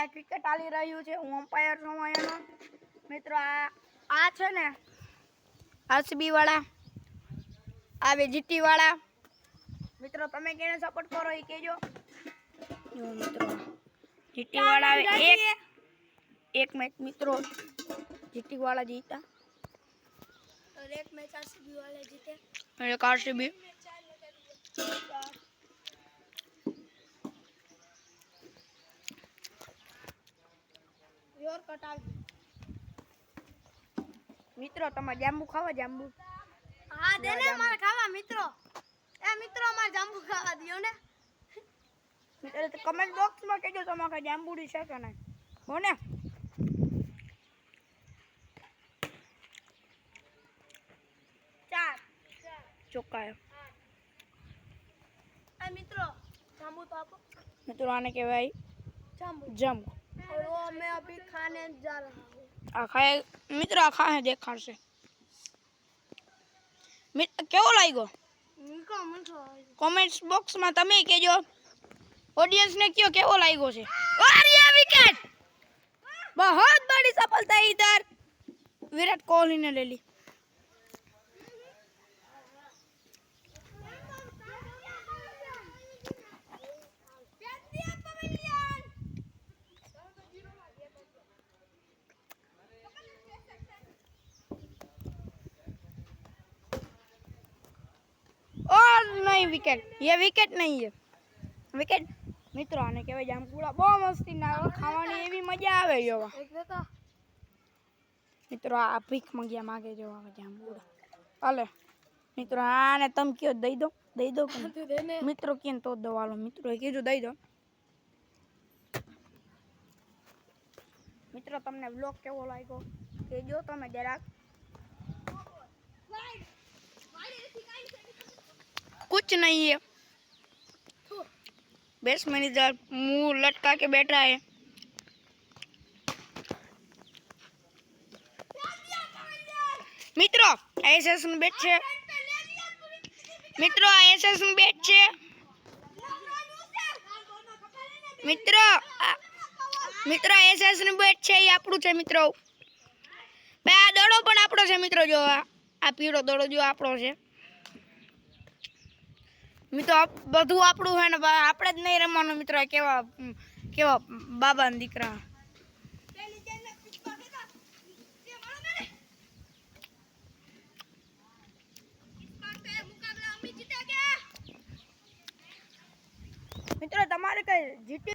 આ ક્રિકેટ ચાલી રહ્યું છે, હું અમ્પાયર છું અહીંયાનો. મિત્રો આ છે ને આરસીબી વાળા, આવે જીટી વાળા. મિત્રો તમે કેને સપોર્ટ કરો એ કહેજો. જો મિત્રો જીટી વાળા આવે એક મેચ મિત્રો જીટી વાળા જીતા और एक मैच आरसीबी वाले जीते और एक आरसीबी योर कटाल મિત્રો તમારે જાંબુ ખાવા જાંબુ હા દે ને મારે ખાવા મિત્રો મારે જાંબુ ખાવા દિયો ને મિત્રો કમેન્ટ બોક્સ માં કહેજો તમારે જાંબુડી છે કે નહીં હો ને ચોખ્ખા મિત્રો जाम्बू तो आपको મિત્રો आने के भाई जाम्बू और वो मैं अभी खाने जा रहा हूँ आ खाए मित्र आ खाए देखा से मित्र केवो लाग्यो कमेंट्स बॉक्स में तमे कहो ऑडियंस ने क्यों केवो लाग्यो छे और ये विकेट बहुत बड़ी सफलता इधर विराट कोहली ने ले ली और नहीं विकेट ये विकेट नहीं है विकेट मित्रों आने के जामपुड़ा बहुत मस्ती ना खावानी एवी मजा आवे जो मित्रों आ भीख मंगिया मांगे जो जामपुड़ा हाले मित्रों आने तम क्यों दई दो मित्रों केन तो दो वालो मित्रों कीधु दई दो मित्रों तमने व्लॉग केवो लाग्यो केजो तमे जरा कुछ नहीं है 20 मिनट मुंह लटका के बैठा है मित्रों एसएस નું બેટ છે મિત્રો એસએસ નું બેટ છે મિત્રો એસએસ નું બેટ છે એ આપણું છે મિત્રો બે આ દડો પણ આપણો છે મિત્રો જો આ પીળો દડો જો આપણો છે મિત્રો બધું આપણું છે ને આપણે જ નહીં રમવાનું મિત્રો કેવા કેવા બાબા ના દીકરા મિત્રો તમારે કઈ જીટી